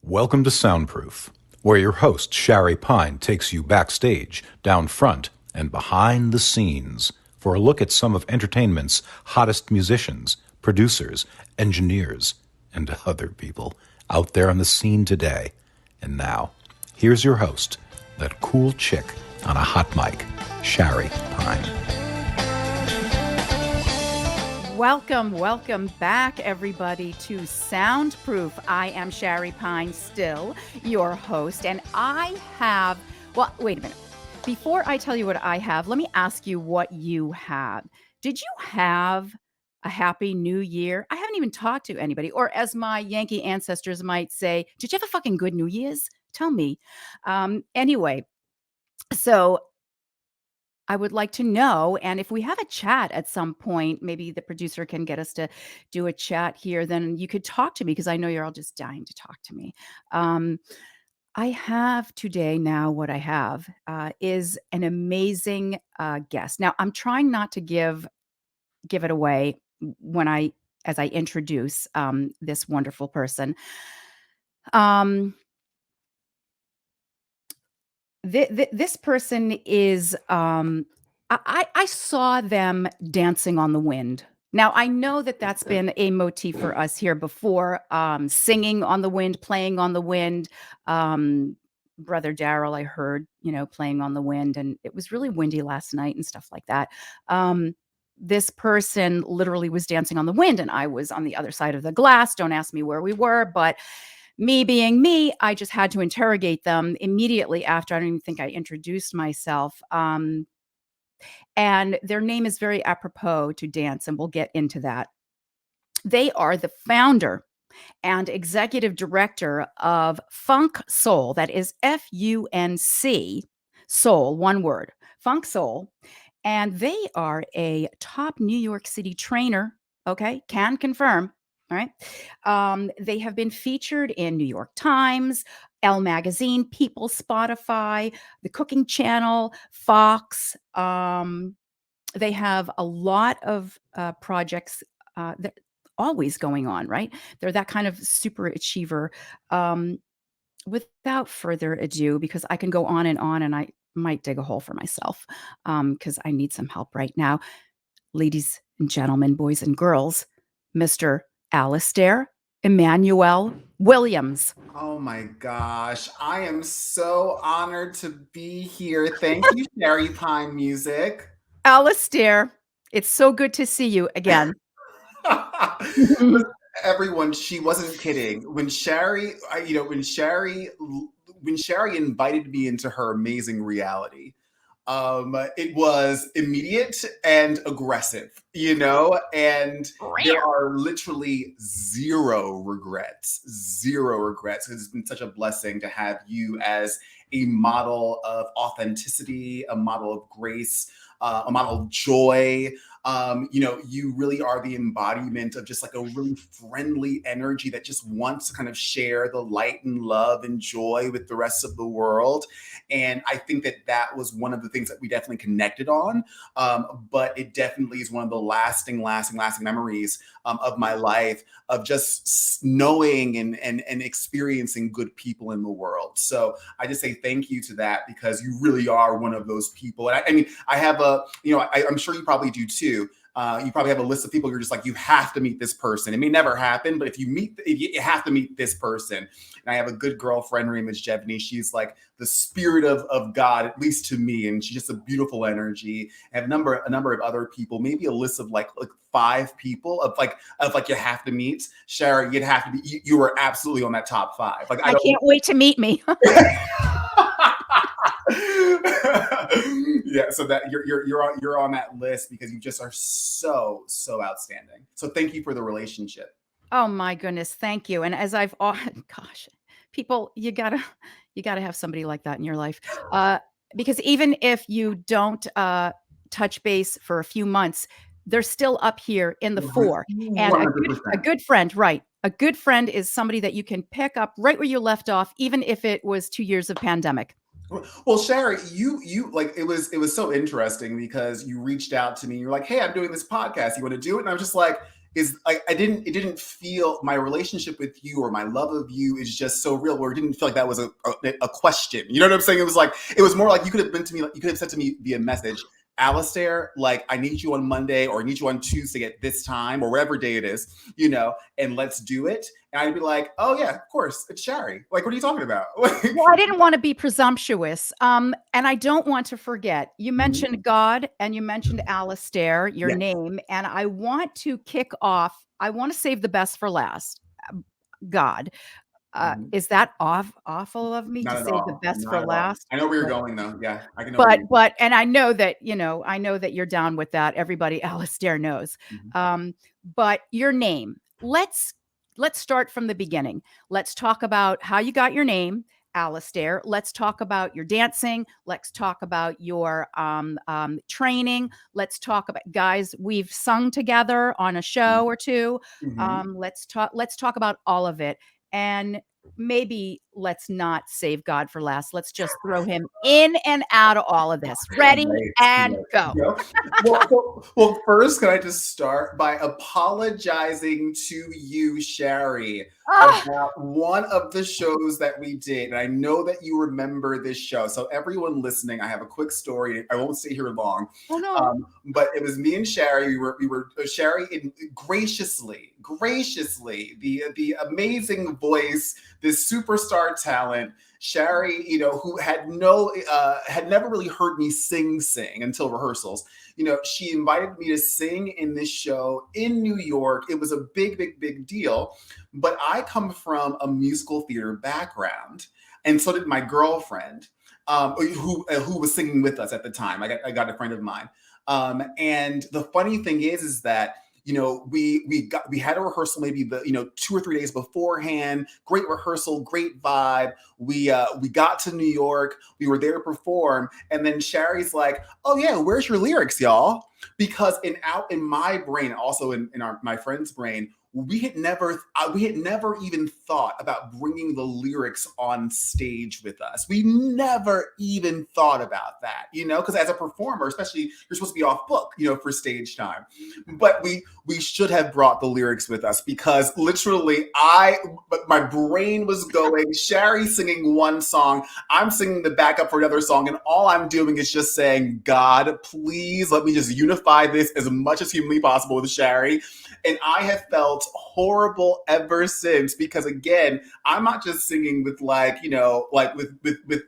Welcome to Soundproof, where your host Shari Pine takes you backstage, down front, and behind the scenes for a look at some of entertainment's hottest musicians, producers, engineers, and other people out there on the scene today. And now, here's your host, that cool chick on a hot mic, Shari Pine. Welcome back, everybody, to Soundproof. I am Shari Pine, still your host, and I have, well, wait a minute. Before I tell you what I have, let me ask you what you have. Did you have a happy new year? I haven't even talked to anybody, or as my Yankee ancestors might say, did you have a fucking good New Year's? Tell me. Anyway, so I would like to know, and if we have a chat at some point, maybe the producer can get us to do a chat here, then you could talk to me because I know you're all just dying to talk to me. I have today now what I have is an amazing guest. Now, I'm trying not to give it away as I introduce this wonderful person. This person is, I saw them dancing on the wind. Now, I know that that's been a motif for us here before, singing on the wind, playing on the wind. Brother Daryl, I heard, playing on the wind, and it was really windy last night and stuff like that. This person literally was dancing on the wind, and I was on the other side of the glass. Don't ask me where we were, but me being me, I just had to interrogate them immediately after. I don't even think I introduced myself. And their name is very apropos to dance, and we'll get into that. They are the founder and executive director of Funk Soul. That is F-U-N-C, Soul, one word, Funk Soul. And they are a top New York City trainer. Okay, can confirm. All right. They have been featured in New York Times, Elle Magazine, People, Spotify, the Cooking Channel, Fox. They have a lot of projects that always going on, right? They're that kind of super achiever. Without further ado, because I can go on and I might dig a hole for myself because I need some help right now. Ladies and gentlemen, boys and girls, Mr. Alistair Emmanuel Williams. Oh my gosh, I am so honored to be here. Thank you, Shari Pine Music. Alistair, it's so good to see you again. Everyone, she wasn't kidding. When Shari invited me into her amazing reality, it was immediate and aggressive, and there are literally zero regrets. It's been such a blessing to have you as a model of authenticity, a model of grace, a model of joy. You really are the embodiment of just like a really friendly energy that just wants to kind of share the light and love and joy with the rest of the world. And I think that was one of the things that we definitely connected on. But it definitely is one of the lasting memories of my life, of just knowing and experiencing good people in the world. So I just say thank you to that, because you really are one of those people. And I mean, I have I'm sure you probably do too. You probably have a list of people you're just like, you have to meet this person. It may never happen, but if you have to meet this person. And I have a good girlfriend, her name is Jevney. She's like the spirit of God, at least to me. And she's just a beautiful energy. I have a number of other people, maybe a list of like 5 people of you have to meet. Shari, you'd have to be, you were absolutely on that top 5. Like, I can't wait to meet me. Yeah, so that you're on that list because you just are so outstanding. So thank you for the relationship. Oh my goodness, thank you. And as gosh, people, you gotta have somebody like that in your life, because even if you don't touch base for a few months, they're still up here in the fore. And a good friend, right? A good friend is somebody that you can pick up right where you left off, even if it was 2 years of pandemic. Well, Shari, you like, it was so interesting because you reached out to me. You're like, hey, I'm doing this podcast. You want to do it? And I was just like, is like it didn't feel, my relationship with you or my love of you is just so real, where it didn't feel like that was a question. You know what I'm saying? It was more like you could have been to me, like you could have said to me via message, Alistair, like I need you on Monday or I need you on Tuesday at this time or whatever day it is, you know, and let's do it. And I'd be like, oh yeah, of course, it's Shari. Like, what are you talking about? Well, I didn't want to be presumptuous. And I don't want to forget, you mentioned God and you mentioned Alistair, your name. And I want to kick off, I want to save the best for last. God. Is that awful of me Not to at save the all. best Not for at all. last? I know where you're going though. Yeah, I can know. But and I know that, I know that you're down with that. Everybody, Alistair knows. But your name, let's start from the beginning. Let's talk about how you got your name, Alistair. Let's talk about your dancing. Let's talk about your training. Let's talk about, guys, we've sung together on a show or two. Let's talk about all of it. And maybe let's not save God for last. Let's just throw him in and out of all of this. Ready and go. Well, first, can I just start by apologizing to you, Shari, about one of the shows that we did. And I know that you remember this show. So everyone listening, I have a quick story. I won't stay here long. Oh, no. But it was me and Shari. We were Shari graciously, the amazing voice, this superstar talent, Shari, you know, who had never really heard me sing until rehearsals. You know, she invited me to sing in this show in New York. It was a big deal. But I come from a musical theater background, and so did my girlfriend, who was singing with us at the time. I got a friend of mine, and the funny thing is that, you know, we had a rehearsal maybe 2 or 3 days beforehand. Great rehearsal, great vibe. We got to New York. We were there to perform, and then Shari's like, "Oh yeah, where's your lyrics, y'all?" Because in my brain, also in my friend's brain, we had never even thought about bringing the lyrics on stage with us. We never even thought about that, you know, because as a performer, especially, you're supposed to be off book, you know, for stage time. But we should have brought the lyrics with us, because literally my brain was going, Shari singing one song, I'm singing the backup for another song, and all I'm doing is just saying, God, please let me just unify this as much as humanly possible with Shari. And I have felt horrible ever since, because again, I'm not just singing with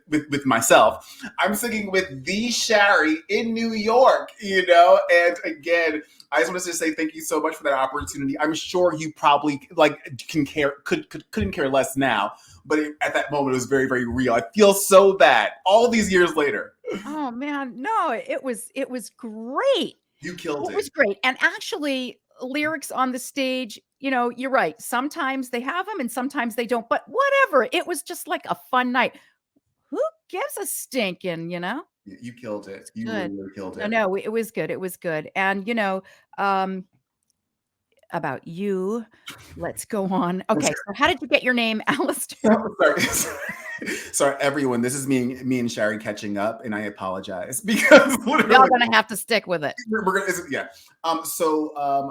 with myself. I'm singing with the Shari in New York, you know. And again, I just wanted to say thank you so much for that opportunity. I'm sure you probably couldn't care less now, but at that moment it was very, very real. I feel so bad all these years later. Oh man, no, it was great. You killed it. It was great. And actually, lyrics on the stage, you know, you're right. Sometimes they have them and sometimes they don't, but whatever. It was just like a fun night. Who gives a stinking, you know? You killed it. You Good. really killed it. No, it was good. It was good. And, you know, about you, let's go on. Okay, so how did you get your name, Alistair? Sorry, everyone. This is me and Shari catching up, and I apologize because y'all gonna have to stick with it. We're gonna, yeah.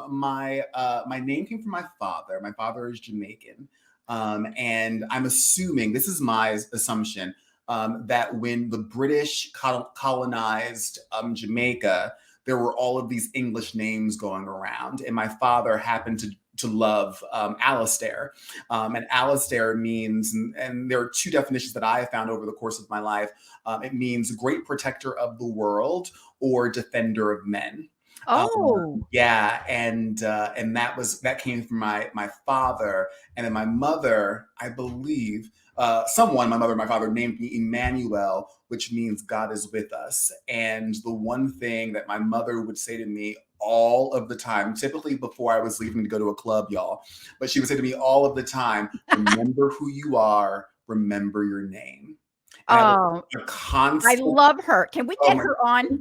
My name came from my father. My father is Jamaican, and I'm assuming, this is my assumption, that when the British colonized Jamaica, there were all of these English names going around, and my father happened to love Alistair. And Alistair means, and there are two definitions that I have found over the course of my life. It means great protector of the world or defender of men. Yeah, and that came from my father, and then my mother, I believe, my father named me Emmanuel, which means God is with us. And the one thing that my mother would say to me all of the time, typically before I was leaving to go to a club, y'all, but she would say to me all of the time, remember who you are, remember your name. Oh, I love her. Can we get her on?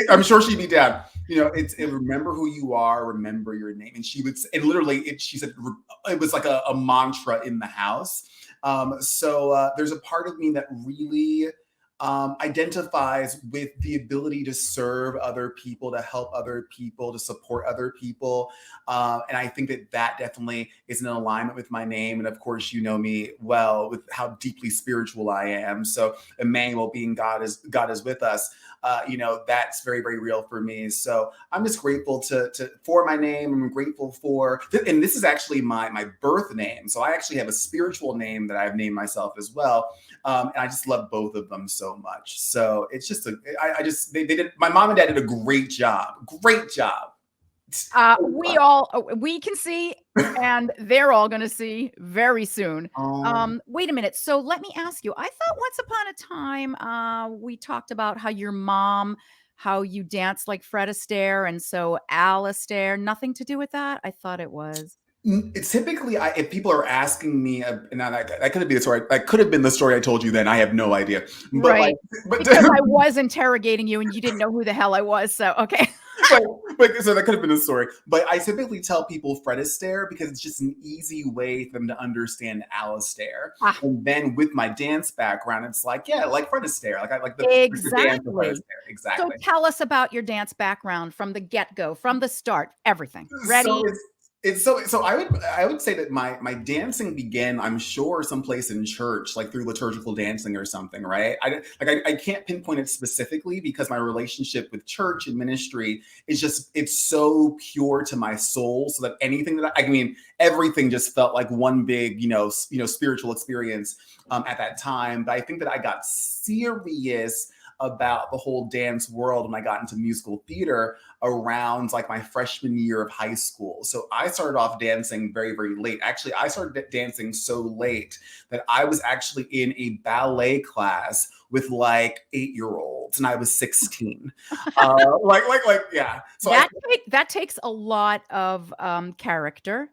I'm sure she'd be down. You know, remember who you are, remember your name. And she would, and literally, she said it was like a mantra in the house. So there's a part of me that really identifies with the ability to serve other people, to help other people, to support other people. And I think that definitely is in alignment with my name. And of course, you know me well with how deeply spiritual I am. So Emmanuel, being God is with us. That's very, very real for me. So I'm just grateful for my name. I'm grateful for, and this is actually my birth name. So I actually have a spiritual name that I've named myself as well. And I just love both of them so much. So it's just they did, my mom and dad did a great job. We can see, and they're all going to see very soon. Wait a minute. So let me ask you, I thought once upon a time, we talked about how your mom, how you danced like Fred Astaire. And so Alistair, nothing to do with that. I thought it was. It's typically, if people are asking me, now that could have been the story. That could have been the story I told you then. I have no idea. But right. Because I was interrogating you and you didn't know who the hell I was. So, okay. So that could have been a story. But I typically tell people Fred Astaire because it's just an easy way for them to understand Alistair. And then with my dance background, it's like, yeah, like Fred Astaire. Like I like the dance of Fred Astaire. Exactly. So tell us about your dance background from the get-go, from the start, everything. Ready? So I would say that my dancing began, I'm sure, someplace in church, like through liturgical dancing or something, right? I can't pinpoint it specifically because my relationship with church and ministry is it's so pure to my soul, so that anything that everything just felt like one big, spiritual experience at that time. But I think that I got serious about the whole dance world when I got into musical theater around like my freshman year of high school. So I started off dancing very, very late. Actually, I started dancing so late that I was actually in a ballet class with like 8-year-olds and I was 16. Yeah. So that takes a lot of character.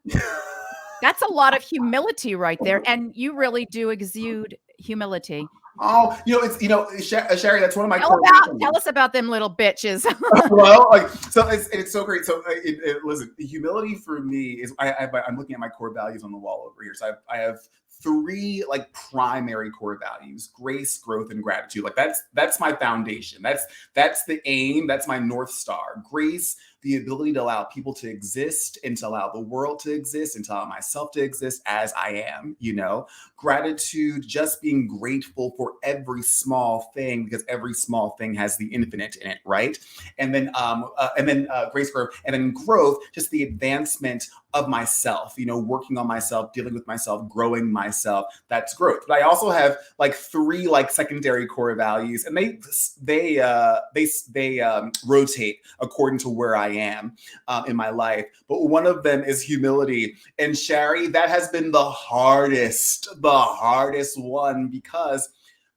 That's a lot of humility right there. And you really do exude humility. Oh, Shari, that's one of my tell us about them little bitches. Well, it's so great. So listen, humility for me is I'm looking at my core values on the wall over here. So I have 3 like primary core values: grace, growth, and gratitude. Like that's my foundation. That's the aim. That's my North Star. Grace, the ability to allow people to exist and to allow the world to exist and to allow myself to exist as I am, Gratitude, just being grateful for every small thing because every small thing has the infinite in it, right? And then grace, growth, and then growth, just the advancement of myself, working on myself, dealing with myself, growing myself. That's growth. But I also have like 3 like secondary core values, and they rotate according to where I am in my life. But one of them is humility. And Shari, that has been the hardest one, because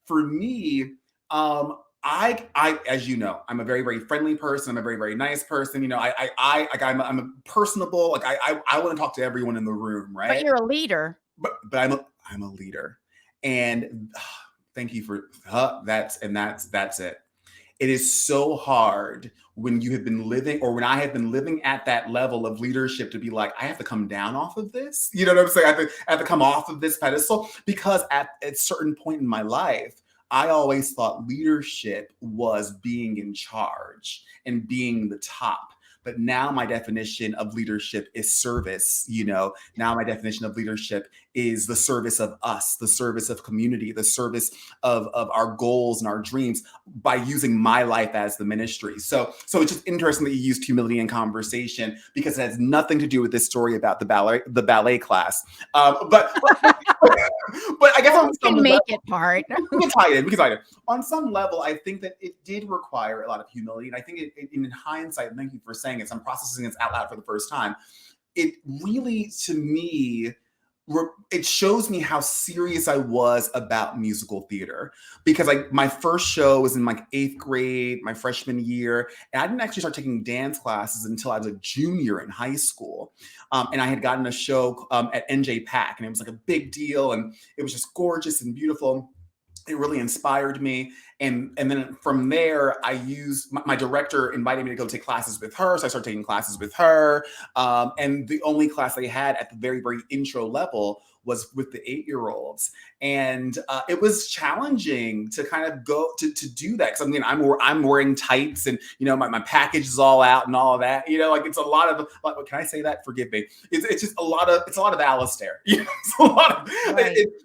for me, I, as you know, I'm a very, very friendly person. I'm a very, very nice person. I'm personable. Like I want to talk to everyone in the room, right? But you're a leader. But I'm a leader, and thank you for that's it. It is so hard when you have been living, or when I have been living at that level of leadership, to be like, I have to come down off of this. You know what I'm saying? I have to come off of this pedestal, because at a certain point in my life, I always thought leadership was being in charge and being the top. But now my definition of leadership is service. Now my definition of leadership is the service of us, the service of community, the service of our goals and our dreams, by using my life as the ministry. So it's just interesting that you used humility in conversation, because it has nothing to do with this story about the ballet class. But I guess we can make it part. We can tie it in. On some level, I think that it did require a lot of humility. And I think in hindsight, and thank you for saying it, so I'm processing this out loud for the first time. It really, to me, it shows me how serious I was about musical theater, because my first show was in like 8th grade, my freshman year, and I didn't actually start taking dance classes until I was a junior in high school. And I had gotten a show at NJPAC, and it was like a big deal, and it was just gorgeous and beautiful. It really inspired me. And then from there, I used, my director invited me to go take classes with her. So I started taking classes with her. And the only class they had at the very, very intro level was with the 8-year-olds. And it was challenging to kind of go to do that. Cause I mean, I'm wearing tights and, you know, my package is all out and all of that, you know, like it's a lot of, can I say that? Forgive me. It's just a lot of Alistair, you know, it's a lot of,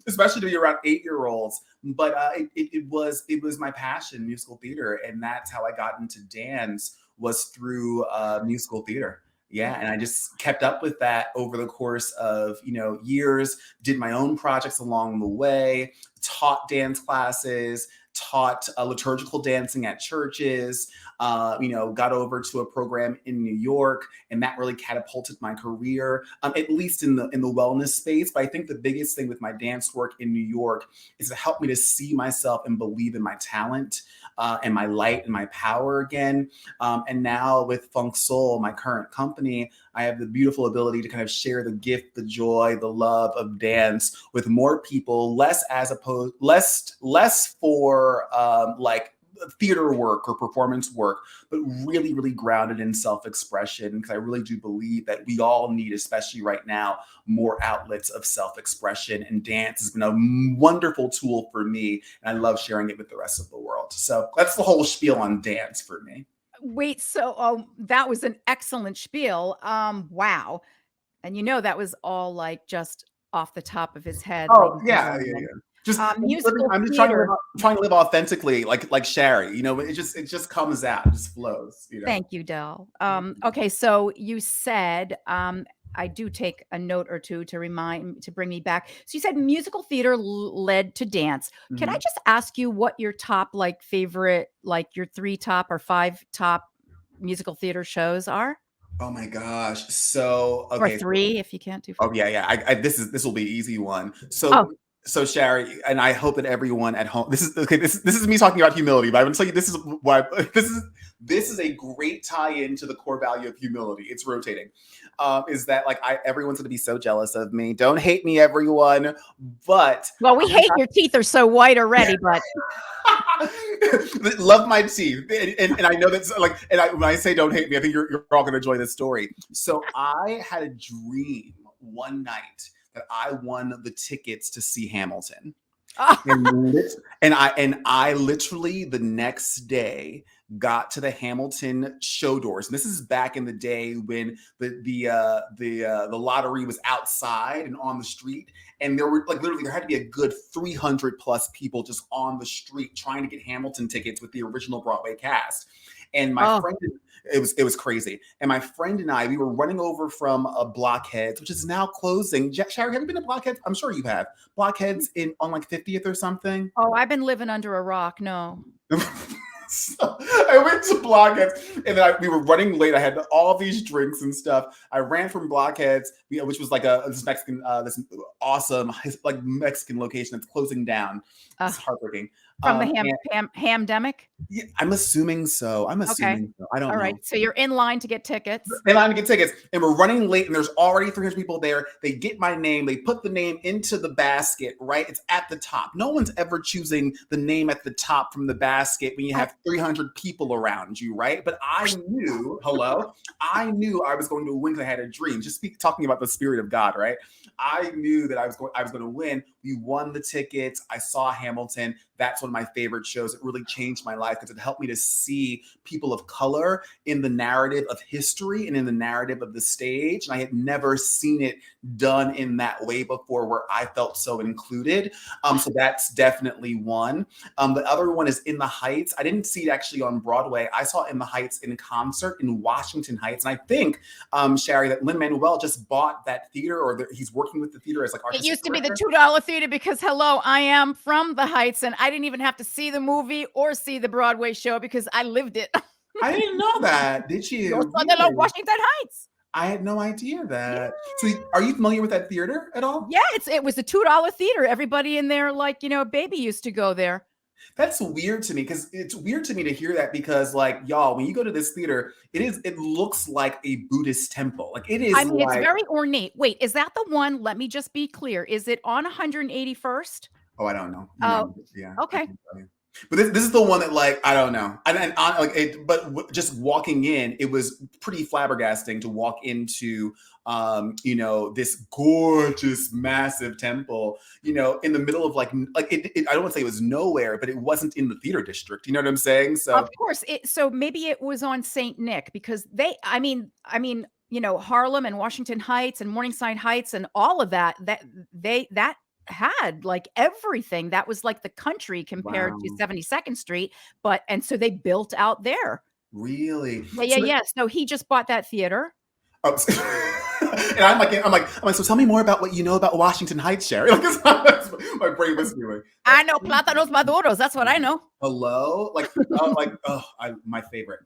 especially to be around 8-year-olds. But it was my passion, musical theater. And that's how I got into dance, was through musical theater. Yeah. And I just kept up with that over the course of, you know, years, did my own projects along the way, taught dance classes, taught liturgical dancing at churches, you know, got over to a program in New York, and that really catapulted my career, at least in the wellness space. But I think the biggest thing with my dance work in New York is to help me to see myself and believe in my talent and my light and my power again. And now with Funk Soul, my current company, I have the beautiful ability to kind of share the gift, the joy, the love of dance with more people, less for like theater work or performance work, but really, really grounded in self-expression. Because I really do believe that we all need, especially right now, more outlets of self-expression. And dance has been a wonderful tool for me. And I love sharing it with the rest of the world. So that's the whole spiel on dance for me. Wait, so that was an excellent spiel. Wow. And you know, that was all like just off the top of his head. Oh, yeah. Just musical I'm just theater. trying to live authentically, like Shari. You know, it just comes out, it just flows. You know? Thank you, Del. Okay, so you said I do take a note or two to bring me back. So you said musical theater led to dance. Can I just ask you what your top favorite, your 3 top or 5 top musical theater shows are? Oh my gosh! So okay, Or 3 if you can't do 4. Oh yeah. This will be an easy one. Oh. So Shari, and I hope that everyone at home. This is me talking about humility, but I'm gonna tell you this is why this is a great tie-in to the core value of humility. It's rotating. Is that everyone's gonna be so jealous of me? Don't hate me, everyone. But we hate your teeth are so white already, but love my teeth, and I know that's when I say don't hate me, I think you're all gonna enjoy this story. So I had a dream one night that I won the tickets to see Hamilton. and I literally the next day got to the Hamilton show doors. And this is back in the day when the lottery was outside and on the street. And there were literally there had to be a good 300 plus people just on the street trying to get Hamilton tickets with the original Broadway cast. And my friend, it was crazy. And my friend and I, we were running over from a Blockheads, which is now closing. Shari, have you been to Blockheads? I'm sure you have. Blockheads on 50th or something. Oh, I've been living under a rock. No. So I went to Blockheads, and then we were running late. I had all these drinks and stuff. I ran from Blockheads, which was this Mexican, this awesome Mexican location that's closing down. It's heartbreaking. From the Hamdemic? Yeah, I'm assuming so. So. I don't know. All right. So you're in line to get tickets. In line to get tickets. And we're running late, and there's already 300 people there. They get my name. They put the name into the basket, right? It's at the top. No one's ever choosing the name at the top from the basket when you have 300 people around you, right? But I knew, I knew I was going to win because I had a dream. Just talking about the Spirit of God, right? I knew that I was going to win. We won the tickets. I saw Hamilton. That's one of my favorite shows. It really changed my life because it helped me to see people of color in the narrative of history and in the narrative of the stage. And I had never seen it done in that way before, where I felt so included. So that's definitely one. The other one is In the Heights. I didn't see it actually on Broadway. I saw In the Heights in concert in Washington Heights. And I think, Shari, that Lin-Manuel just bought that theater, or he's working with the theater as It used to be the $2 theater because, I am from the Heights, and I didn't even have to see the movie or see the Broadway show because I lived it. I didn't know that. Did you? Washington Heights. I had no idea that. Yeah. So are you familiar with that theater at all? Yeah, it was a $2 theater. Everybody in there, baby used to go there. That's weird to me, because it's weird to me to hear that, because y'all, when you go to this theater, it looks like a Buddhist temple. It is. It's very ornate. Wait, is that the one? Let me just be clear. Is it on 181st? Oh, I don't know. Oh, yeah. Okay. But this is the one that, like, I don't know. Just walking in, it was pretty flabbergasting to walk into, this gorgeous, massive temple, in the middle of I don't want to say it was nowhere, but it wasn't in the theater district. You know what I'm saying? So Of course. So maybe it was on St. Nick because Harlem and Washington Heights and Morningside Heights and all of that, that had like everything. That was like the country compared to wow, 72nd Street. And so they built out there. really? Yeah. So he just bought that theater. Oh, and I'm like, so tell me more about what you know about Washington Heights, Shari. Like, that's what my brain was doing. I know plátanos maduros. That's what I know. Hello, my favorite.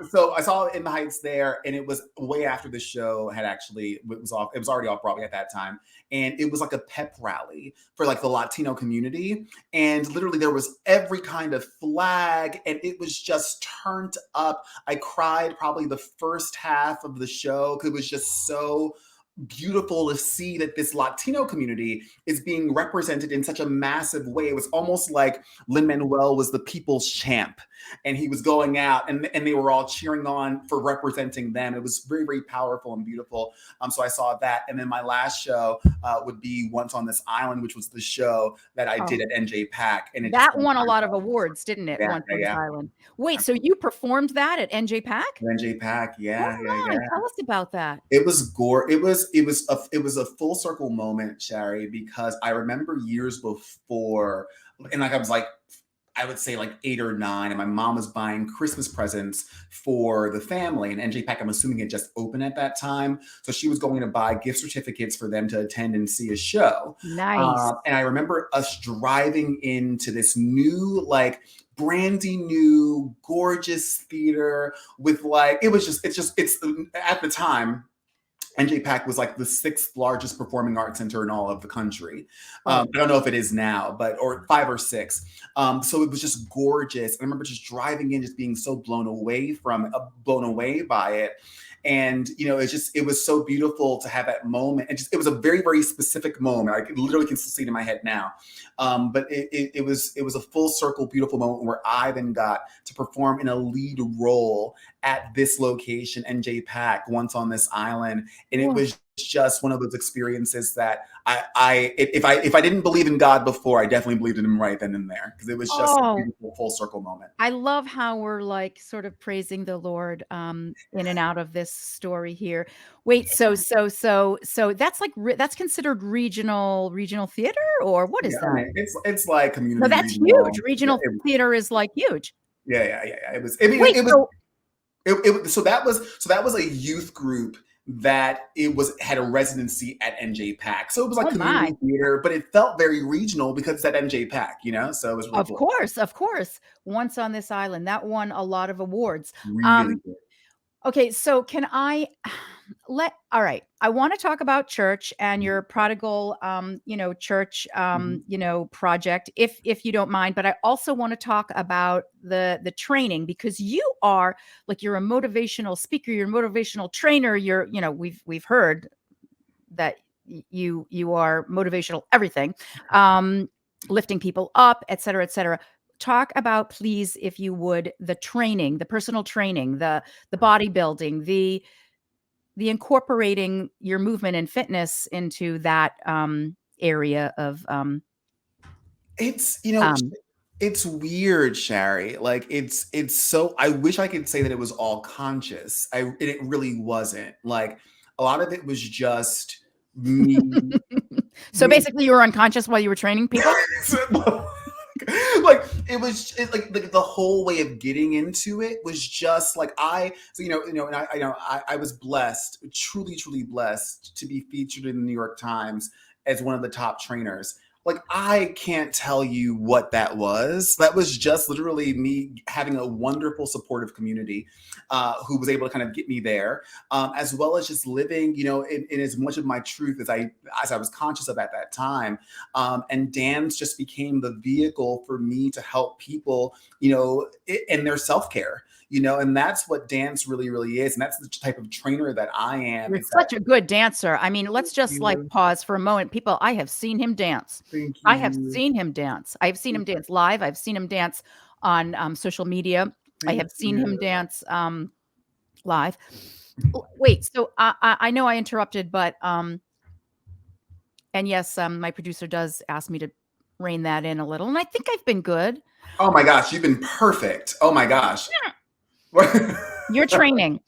So I saw In the Heights there, and it was way after the show had actually it was already off Broadway at that time, and it was like a pep rally for like the Latino community, and literally there was every kind of flag, and it was just turned up. I cried probably the first half of the show because it was just so beautiful to see that this Latino community is being represented in such a massive way. It was almost like Lin-Manuel was the people's champ, and he was going out and they were all cheering on for representing them. It was very, very powerful and beautiful. So I saw that. And then my last show would be Once on This Island, which was the show that I did at NJPAC. And that won a lot of awards, didn't it? Yeah, Once on This Island. Wait, so you performed that at NJPAC? NJPAC, yeah. Tell us about that. It was it was a full circle moment, Shari, because I remember years before, and I was like, I would say like 8 or 9, and my mom was buying Christmas presents for the family. And NJPAC, I'm assuming it just opened at that time, so she was going to buy gift certificates for them to attend and see a show. Nice. And I remember us driving into this new, like, brandy new, gorgeous theater with it's at the time. NJPAC was like the 6th largest performing arts center in all of the country. I don't know if it is now, or 5 or 6. So it was just gorgeous. I remember just driving in, just being so blown away by it. And, it was so beautiful to have that moment. And it was a very, very specific moment. I literally can still see it in my head now. But it was a full circle, beautiful moment where I then got to perform in a lead role at this location, NJPAC, Once on This Island. And it was just one of those experiences that if I didn't believe in God before, I definitely believed in him right then and there, because it was just a beautiful full circle moment. I love how we're like sort of praising the Lord in and out of this story here. Wait, so that's like that's considered regional theater, or what is that? It's like community. No, that's huge. Regional theater is like huge. Yeah. So that was a youth group that had a residency at NJPAC. So it was like community theater, but it felt very regional because it's at NJPAC, so it was really cool. Of course. Once on This Island, that won a lot of awards. Really good. Okay, so can I all right. I want to talk about church and your Prodigal, church, project, if you don't mind. But I also want to talk about the training, because you're a motivational speaker, you're a motivational trainer. We've heard that you are motivational everything, lifting people up, et cetera, et cetera. Talk about, please, if you would, the training, the personal training, the bodybuilding, the incorporating your movement and fitness into that area of it's weird, Shari. Like it's so, I wish I could say that it was all conscious. It really wasn't. Like a lot of it was just me. So basically you were unconscious while you were training people? The whole way of getting into it was just like I was blessed, truly, truly blessed, to be featured in the New York Times as one of the top trainers. Like, I can't tell you what that was. That was just literally me having a wonderful, supportive community who was able to kind of get me there, as well as just living, in as much of my truth as I was conscious of at that time. And dance just became the vehicle for me to help people, in their self-care. And that's what dance really, really is. And that's the type of trainer that I am. You're such a good dancer. I mean, let's just pause for a moment. People, I have seen him dance. Thank I have you. seen him dance. I've seen him dance live. I've seen him dance on social media. I Thank have seen him you. dance live. Wait, so I know I interrupted, but and yes, my producer does ask me to rein that in a little, and I think I've been good. Oh my gosh, you've been perfect. Oh my gosh. Your training,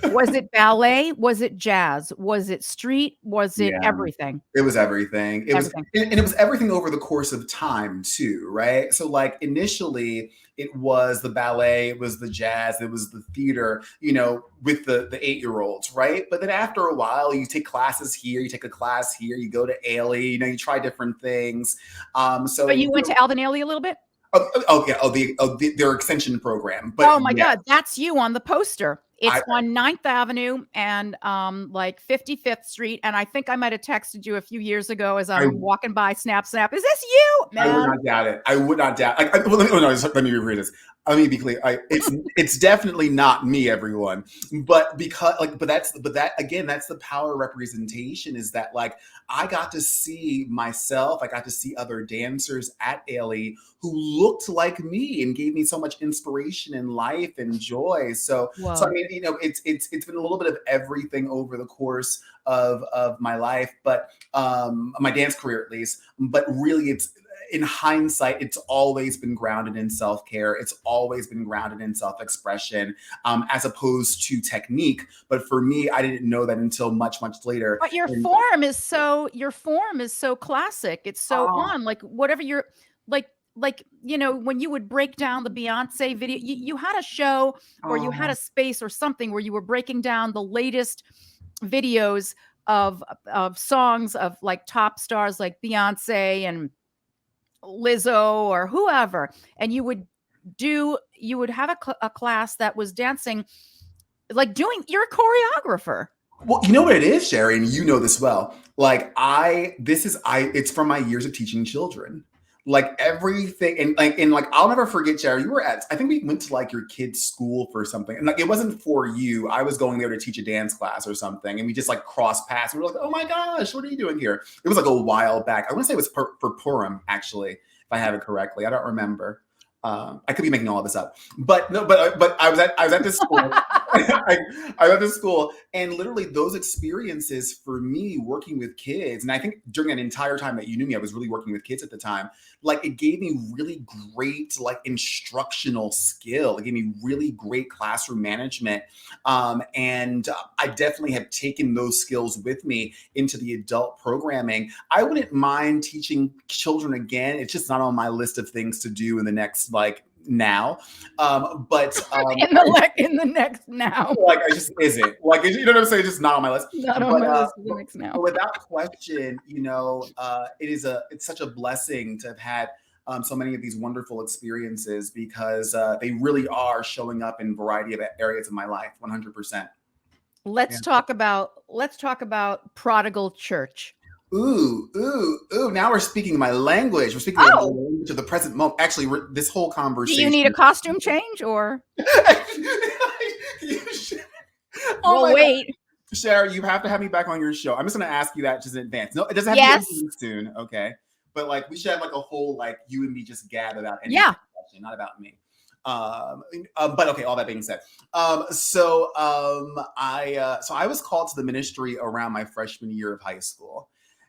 was it ballet? Was it jazz? Was it street? Was it Yeah. everything? It was everything. It was, Everything. and it was everything over the course of time too, right? So like initially it was the ballet, it was the jazz, it was the theater, with the 8-year-olds, right? But then after a while, you take classes here, you take a class here, you go to Ailey, you try different things. So But you went to Alvin Ailey a little bit? their extension program. Oh But my yeah, God, that's you on the poster. It's I, on 9th Avenue and like 55th Street. And I think I might have texted you a few years ago as I I'm walking by, snap, snap. Is this you, I would man? not doubt it. I would not doubt. Well, let me rephrase this. Let me be clear. It's definitely not me, everyone. But that's the power of representation. Is that like I got to see myself. I got to see other dancers at Ailey who looked like me and gave me so much inspiration in life and joy. So Whoa. I mean, it's been a little bit of everything over the course of my life, but my dance career at least. But really, it's in hindsight, it's always been grounded in self-care. It's always been grounded in self-expression, as opposed to technique. But for me, I didn't know that until much, much later. But your form is so classic. It's so on, like whatever you're like, when you would break down the Beyonce video, you had a show or you had a space or something where you were breaking down the latest videos of songs of like top stars like Beyonce and Lizzo or whoever, and you would have a class that was dancing, like you're a choreographer. Well, you know what it is, Shari, and you know this well. Like it's from my years of teaching children. Like everything, and I'll never forget, Shari. You were I think we went to like your kid's school for something, and like it wasn't for you. I was going there to teach a dance class or something, and we just like crossed paths. We were like, "Oh my gosh, what are you doing here?" It was like a while back. I want to say it was for Purim, actually, if I have it correctly. I don't remember. I could be making all of this up, but no, but I was at this school. I was at this school, and literally those experiences for me working with kids, and I think during that entire time that you knew me, I was really working with kids at the time. Like it gave me really great like instructional skill. It gave me really great classroom management, and I definitely have taken those skills with me into the adult programming. I wouldn't mind teaching children again. It's just not on my list of things to do in the next now, but in the next now, like I just isn't like you know what I'm saying. It's just not on my list. Not on my list. The next now. But without question, it's such a blessing to have had so many of these wonderful experiences because they really are showing up in a variety of areas of my life. 100%. Let's talk about Prodigal Church. Ooh. Now we're speaking my language. We're speaking the language of the present moment. Actually, this whole conversation. Do you need a costume change or? Wait. Shari, you have to have me back on your show. I'm just going to ask you that just in advance. No, it doesn't have to be soon. Okay. But like, we should have like a whole, like you and me just gab about anything. Yeah. Not about me. But okay, all that being said. So I was called to the ministry around my freshman year of high school.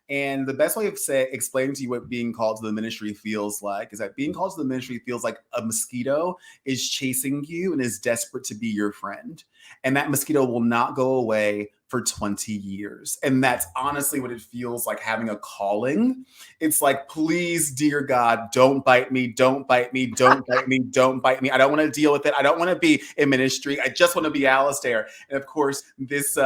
And the best way of explaining to you what being called to the ministry feels like is that being called to the ministry feels like a mosquito is chasing you and is desperate to be your friend. And that mosquito will not go away for 20 years. And that's honestly what it feels like having a calling. It's like, please, dear God, don't bite me, don't bite me, don't bite me, don't bite me. I don't want to deal with it. I don't want to be in ministry. I just want to be Alistair. And of course, this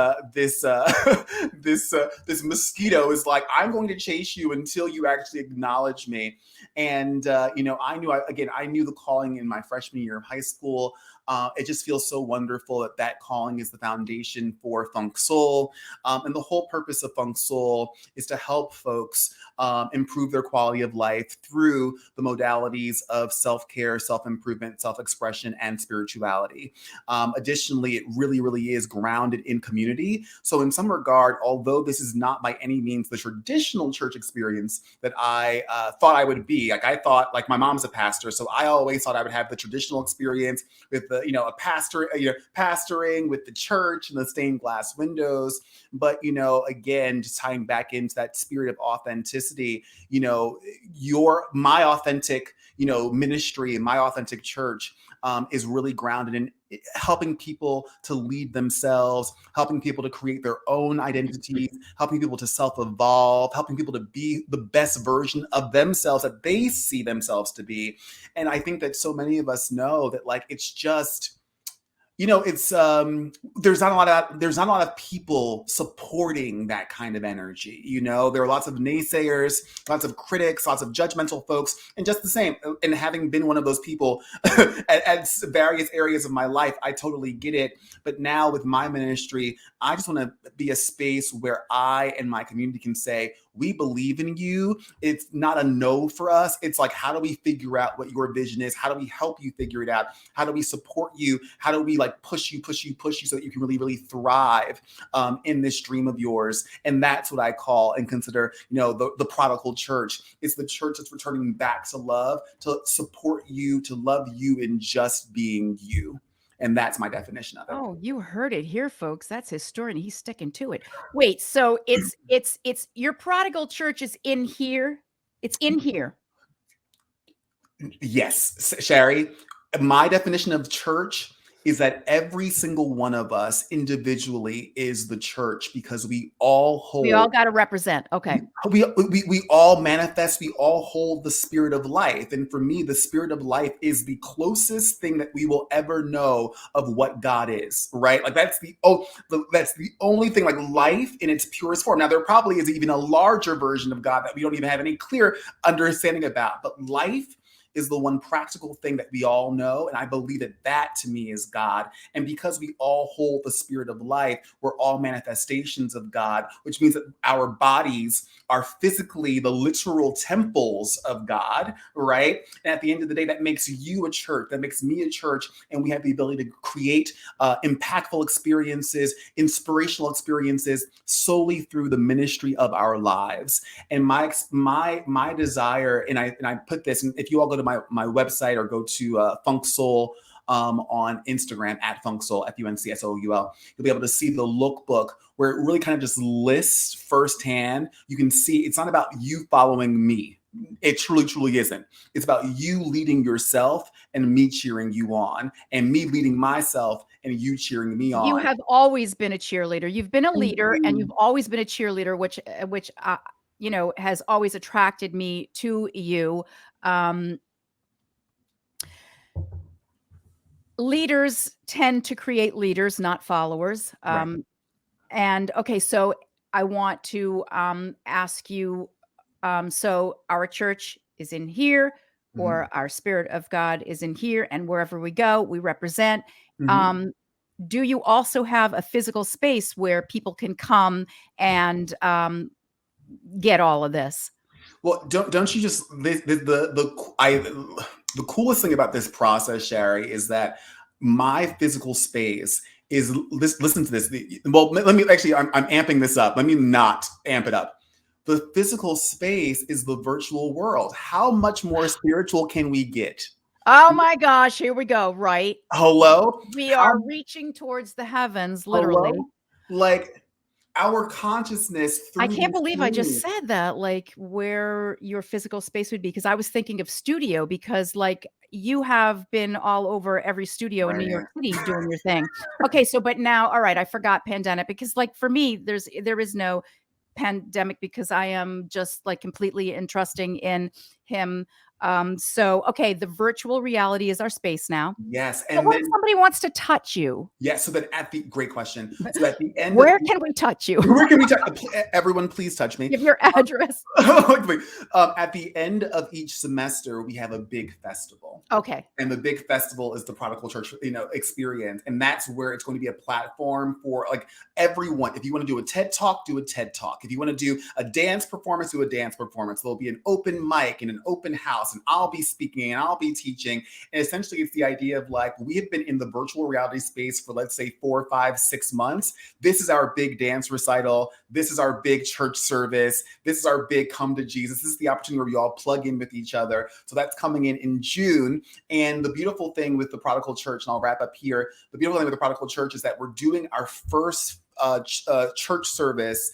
mosquito is like, I'm going to chase you until you actually acknowledge me. And, I knew the calling in my freshman year of high school. It just feels so wonderful that calling is the foundation for funk soul Soul. And the whole purpose of Funk Soul is to help folks improve their quality of life through the modalities of self-care, self-improvement, self-expression, and spirituality. Additionally, it really, really is grounded in community. So in some regard, although this is not by any means the traditional church experience that I thought I would be, like I thought, like my mom's a pastor, so I always thought I would have the traditional experience with the, a pastor, pastoring with the church and the stained glass windows. But, again, just tying back into that spirit of authenticity, my authentic, ministry and my authentic church is really grounded in helping people to lead themselves, helping people to create their own identities, helping people to self-evolve, helping people to be the best version of themselves that they see themselves to be. And I think that so many of us know that, like, it's just, it's there's not a lot of people supporting that kind of energy. There are lots of naysayers, lots of critics, lots of judgmental folks, and just the same. And having been one of those people at various areas of my life, I totally get it. But now with my ministry, I just want to be a space where I and my community can say, we believe in you. It's not a no for us. It's like, how do we figure out what your vision is? How do we help you figure it out? How do we support you? How do we push you so that you can really, really thrive in this dream of yours? And that's what I call and consider, the Prodigal Church. It's the church that's returning back to love, to support you, to love you in just being you. And that's my definition of it. Oh, you heard it here, folks. That's his story, and he's sticking to it. Wait, so it's your Prodigal Church is in here? It's in here. Yes, Shari. My definition of church is that every single one of us individually is the church, because we all got to represent. Okay. We all manifest, we all hold the spirit of life. And for me, the spirit of life is the closest thing that we will ever know of what God is, right? Like that's the only thing, like life in its purest form. Now, there probably is even a larger version of God that we don't even have any clear understanding about, but life is the one practical thing that we all know. And I believe that to me is God. And because we all hold the spirit of life, we're all manifestations of God, which means that our bodies are physically the literal temples of God, right? And at the end of the day, that makes you a church, that makes me a church. And we have the ability to create impactful experiences, inspirational experiences solely through the ministry of our lives. And my desire, and I put this, and if you all go to my website or go to Funk Soul on Instagram at Funk Soul, FUNCSOUL, you'll be able to see the lookbook where it really kind of just lists firsthand. You can see it's not about you following me. It truly, truly isn't. It's about you leading yourself and me cheering you on, and me leading myself and you cheering me on. You have always been a cheerleader. You've been a leader, and you've always been a cheerleader, which has always attracted me to you. Leaders tend to create leaders, not followers. Right. And okay, so I want to ask you, so our church is in here, or our Spirit of God is in here, and wherever we go, we represent. Do you also have a physical space where people can come and get all of this? Well, don't you just the coolest thing about this process, Shari, is that my physical space is, listen to this. Well, let me actually, I'm amping this up. Let me not amp it up. The physical space is the virtual world. How much more spiritual can we get? Oh my gosh, here we go. Right. Hello? We are reaching towards the heavens, literally. Hello? Like our consciousness. I can't believe I just said that, like where your physical space would be, because I was thinking of studio, because like you have been all over every studio in New York City doing your thing. Okay, so but now, all right, I forgot pandemic, because like for me, there is no pandemic, because I am just like completely entrusting in him. So okay, the virtual reality is our space now. Yes. And what if somebody wants to touch you? Yes. So that great question. So at the end, where can we touch you? Where can we touch? Everyone, please touch me. Give your address. At the end of each semester, we have a big festival. festival. Okay. And the big festival is the Prodigal Church, experience. And that's where it's going to be a platform for like everyone. If you want to do a TED Talk, do a TED Talk. If you want to do a dance performance, do a dance performance. There'll be an open mic and an open house, and I'll be speaking and I'll be teaching. And essentially it's the idea of like, we have been in the virtual reality space for, let's say, 4, 5, 6 months. This is our big dance recital. This is our big church service. This is our big come to Jesus. This is the opportunity where we all plug in with each other. So that's coming in June. And the beautiful thing with the Prodigal Church, and I'll wrap up here, the beautiful thing with the Prodigal Church is that we're doing our first church service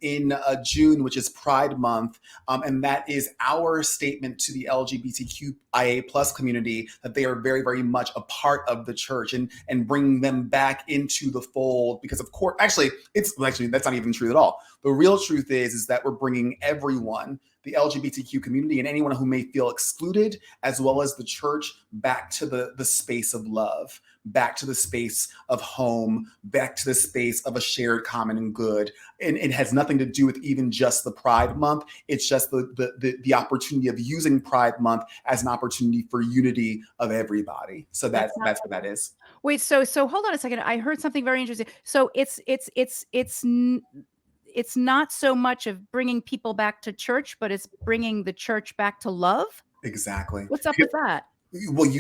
in June, which is Pride Month. And that is our statement to the LGBTQIA plus community that they are very, very much a part of the church, and bring them back into the fold. Because of course, actually, that's not even true at all. The real truth is that we're bringing everyone, the LGBTQ community and anyone who may feel excluded, as well as the church, back to the space of love, back to the space of home, back to the space of a shared common and good. And it has nothing to do with even just the Pride Month. It's just the opportunity of using Pride Month as an opportunity for unity of everybody. So that's what that is. Wait, so hold on a second. I heard something very interesting. So it's not so much of bringing people back to church, but it's bringing the church back to love. Exactly. What's up with that? Well,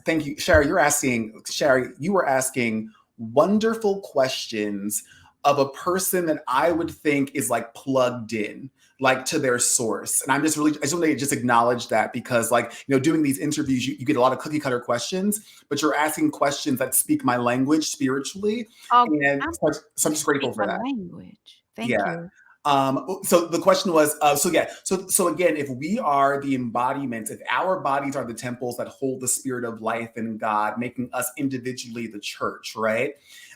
thank you, Shari. You were asking wonderful questions of a person that I would think is like plugged in, like to their source. And I just want to acknowledge that, because doing these interviews, you get a lot of cookie cutter questions, but you're asking questions that speak my language spiritually. And so I'm just grateful for that. Language. Thank you. So the question was, so again, if we are the embodiments, if our bodies are the temples that hold the spirit of life in God, making us individually the church, right?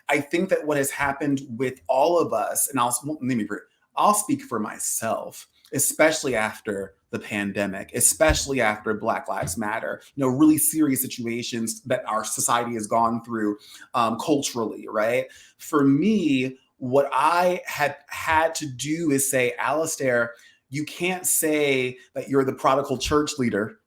I think that what has happened with all of us, and I'll speak for myself, especially after the pandemic, especially after Black Lives Matter, really serious situations that our society has gone through culturally, right? For me, what I had to do is say, Alistair, you can't say that you're the Prodigal Church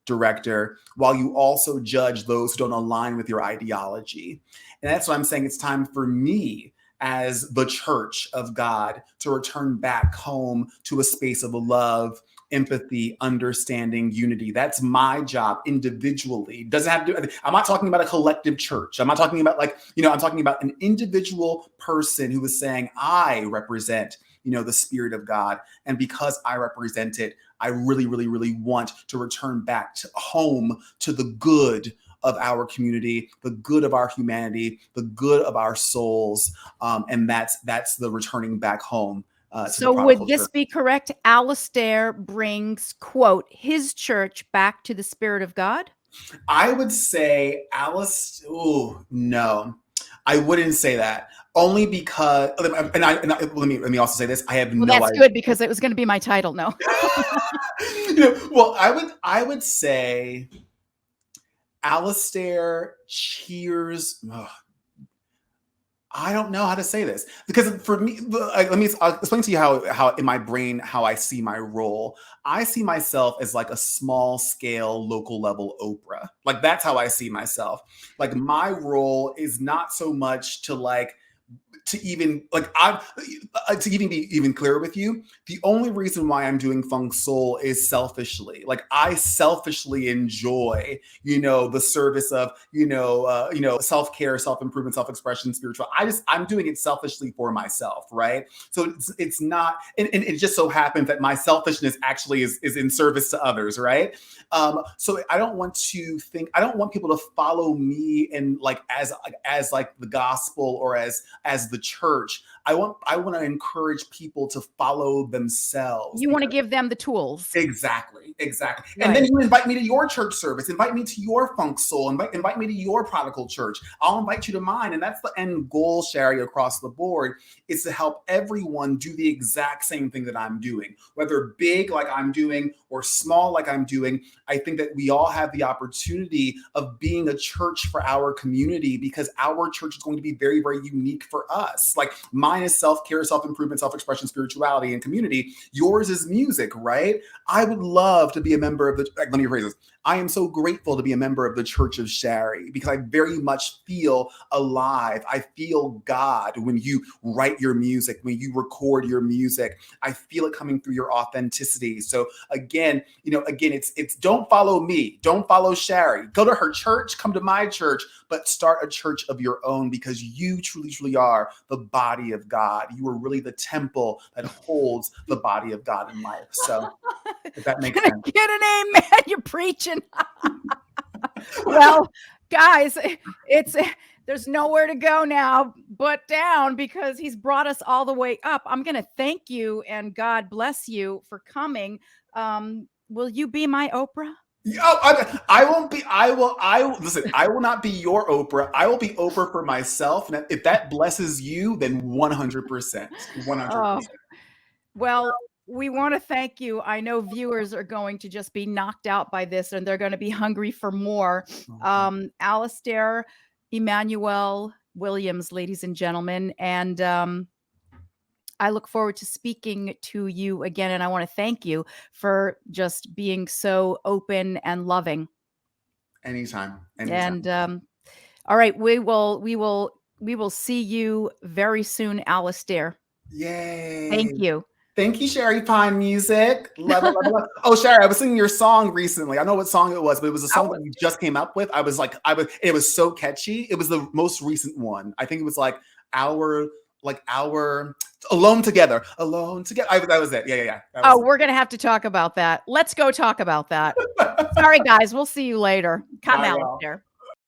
director, while you also judge those who don't align with your ideology. And that's what I'm saying. It's time for me, as the church of God, to return back home to a space of love, empathy, understanding, unity. That's my job individually. Doesn't have to. I'm not talking about a collective church. I'm not talking about I'm talking about an individual person who is saying, I represent, the Spirit of God. And because I represent it, I really, really, really want to return back to home, to the good of our community, the good of our humanity, the good of our souls. And that's the returning back home. So would this be correct? Alistair brings, quote, his church back to the Spirit of God? I would say no, I wouldn't say that. Only because, let me also say this. I have no idea. That's good, because it was going to be my title. No. Well, I would say Alistair cheers. I don't know how to say this, because for me, I'll explain to you how in my brain, how I see my role. I see myself as like a small scale, local level Oprah. Like, that's how I see myself. Like, my role is not so much to even be even clearer with you, the only reason why I'm doing Funk Soul is selfishly. Like, I selfishly enjoy, the service of, self-care, self-improvement, self-expression, spiritual. I'm doing it selfishly for myself, right? So it's not, and it just so happens that my selfishness actually is in service to others, right? So I don't want people to follow me and as the gospel or as the church. I want to encourage people to follow themselves. You want to give them the tools. Exactly. Right. And then you invite me to your church service, invite me to your Funk Soul, invite me to your Prodigal Church. I'll invite you to mine. And that's the end goal, Shari, across the board, is to help everyone do the exact same thing that I'm doing, whether big like I'm doing or small like I'm doing. I think that we all have the opportunity of being a church for our community, because our church is going to be very, very unique for us. Like, mine is self-care, self-improvement, self-expression, spirituality, and community. Yours is music, right? I would love to be a member of let me rephrase this. I am so grateful to be a member of the Church of Shari because I very much feel alive. I feel God when you write your music, when you record your music. I feel it coming through your authenticity. So again, it's don't follow me, don't follow Shari. Go to her church, come to my church, but start a church of your own because you truly, truly are the body of God. You are really the temple that holds the body of God in life. So if that makes sense. Get an amen. You're preaching. Well, guys, there's nowhere to go now but down because he's brought us all the way up. I'm going to thank you and God bless you for coming. Will you be my Oprah? I won't be. Listen, I will not be your Oprah. I will be Oprah for myself. And if that blesses you, then 100%. 100%. Well, we want to thank you. I know viewers are going to just be knocked out by this and they're going to be hungry for more. Alistair Emmanuel Williams, ladies and gentlemen. And I look forward to speaking to you again. And I want to thank you for just being so open and loving. Anytime. And all right, we will see you very soon, Alistair. Yay. Thank you. Thank you, Shari Pine Music. Love it, love it, love it. Oh, Shari, I was singing your song recently. I don't know what song it was, but it was a song that you just came up with. It was so catchy. It was the most recent one. I think it was like our Alone Together. Alone Together. That was it. Yeah. We're going to have to talk about that. Let's go talk about that. Sorry, guys. We'll see you later. Come, Alistair.